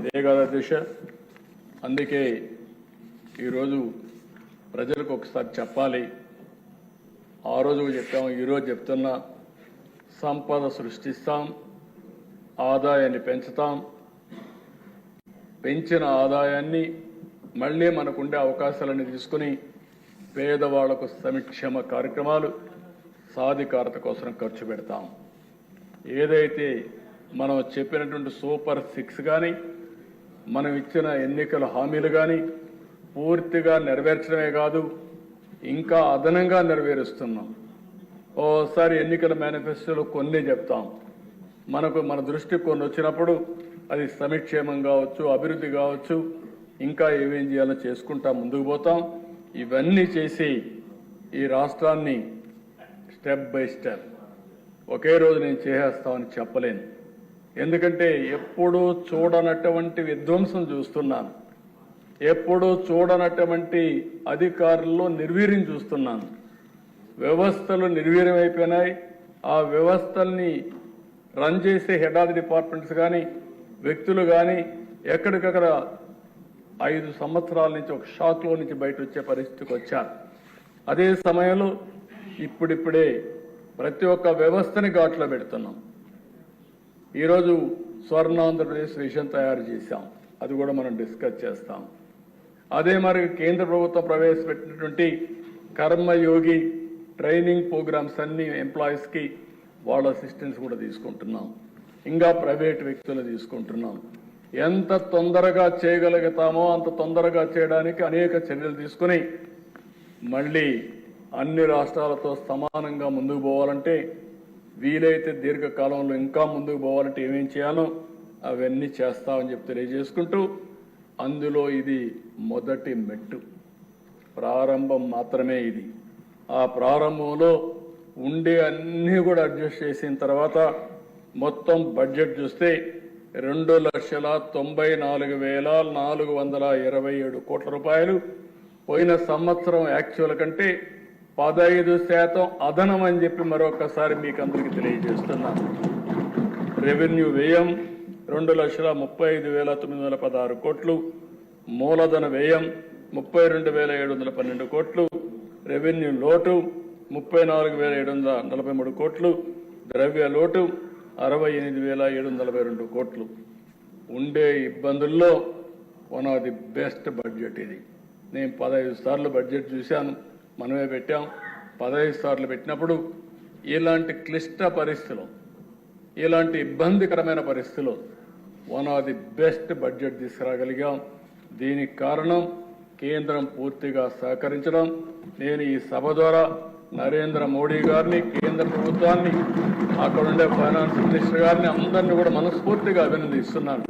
ఇదే కాదు అధ్యక్ష, అందుకే ఈరోజు ప్రజలకు ఒకసారి చెప్పాలి. ఆ రోజు చెప్పాం, ఈరోజు చెప్తున్నా, సంపద సృష్టిస్తాం, ఆదాయాన్ని పెంచుతాం, పెంచిన ఆదాయాన్ని మళ్లీ మనకుండే అవకాశాలను తీసుకుని పేదవాళ్లకు సంక్షేమ కార్యక్రమాలు సాధికారత కోసం ఖర్చు పెడతాం. ఏదైతే మనం చెప్పినటువంటి సూపర్ 6 కానీ మనం ఇచ్చిన ఎన్నికల హామీలు కానీ పూర్తిగా నెరవేర్చడమే కాదు, ఇంకా అదనంగా నెరవేరుస్తున్నాం. ఓసారి ఎన్నికల మేనిఫెస్టోలో కొన్ని చెప్తాం, మన దృష్టికి కొన్ని వచ్చినప్పుడు అది సంక్షేమం కావచ్చు, అభివృద్ధి కావచ్చు, ఇంకా ఏమేం చేయాలో చేసుకుంటా ముందుకు పోతాం. ఇవన్నీ చేసి ఈ రాష్ట్రాన్ని స్టెప్ బై స్టెప్ ఒకే రోజు నేను చేసేస్తామని చెప్పలేను. ఎందుకంటే ఎప్పుడూ చూడనటువంటి విధ్వంసం చూస్తున్నాను, ఎప్పుడూ చూడనటువంటి అధికారుల్లో నిర్వీర్యం చూస్తున్నాను. వ్యవస్థలు నిర్వీర్యమైపోయినాయి. ఆ వ్యవస్థల్ని రన్ చేసే హెడ్ ఆఫ్ ది డిపార్ట్మెంట్స్ కానీ వ్యక్తులు కానీ ఎక్కడికక్కడ 5 సంవత్సరాల నుంచి ఒక షాక్లో నుంచి బయట వచ్చే పరిస్థితికి వచ్చారు. అదే సమయంలో ఇప్పుడిప్పుడే ప్రతి ఒక్క వ్యవస్థని ఘాట్లో పెడుతున్నాం. ఈరోజు స్వర్ణాంధ్రప్రదేశ్ విజన్ తయారు చేశాం, అది కూడా మనం డిస్కస్ చేస్తాం. అదే మరి కేంద్ర ప్రభుత్వం ప్రవేశపెట్టినటువంటి కర్మయోగి ట్రైనింగ్ ప్రోగ్రామ్స్ అన్ని ఎంప్లాయీస్కి వాళ్ళ అసిస్టెన్స్ కూడా తీసుకుంటున్నాం. ఇంకా ప్రైవేట్ వ్యక్తులు తీసుకుంటున్నాం. ఎంత తొందరగా చేయగలుగుతామో అంత తొందరగా చేయడానికి అనేక చర్యలు తీసుకుని మళ్ళీ అన్ని రాష్ట్రాలతో సమానంగా ముందుకు పోవాలంటే, వీలైతే దీర్ఘకాలంలో ఇంకా ముందుకు పోవాలంటే ఏమేం చేయాలో అవన్నీ చేస్తామని చెప్పి తెలియజేసుకుంటూ, అందులో ఇది మొదటి మెట్టు, ప్రారంభం మాత్రమే ఇది. ఆ ప్రారంభంలో ఉండే అన్నీ కూడా అడ్జస్ట్ చేసిన తర్వాత మొత్తం బడ్జెట్ చూస్తే 2,94,427 కోట్ల రూపాయలు. పోయిన సంవత్సరం యాక్చువల్ కంటే 15% అదనం అని చెప్పి మరొకసారి మీకు అందరికీ తెలియజేస్తున్నాను. రెవెన్యూ వ్యయం 2,35,916 కోట్లు, మూలధన వ్యయం 32,712 కోట్లు, రెవెన్యూ లోటు 34,743 కోట్లు, ద్రవ్య లోటు 68,742 కోట్లు. ఉండే ఇబ్బందుల్లో one of the best budget ఇది. నేను 15 సార్లు బడ్జెట్ చూశాను, మనమే పెట్టాం. 15 సార్లు పెట్టినప్పుడు ఇలాంటి క్లిష్ట పరిస్థితులు, ఇలాంటి ఇబ్బందికరమైన పరిస్థితులు one of the best budget తీసుకురాగలిగాం. దీనికి కారణం కేంద్రం పూర్తిగా సహకరించడం. నేను ఈ సభ ద్వారా నరేంద్ర మోడీ గారిని, కేంద్ర ప్రభుత్వాన్ని, అక్కడ ఉండే ఫైనాన్స్ మినిస్టర్ గారిని అందరినీ కూడా మనస్ఫూర్తిగా అభినందిస్తున్నాను.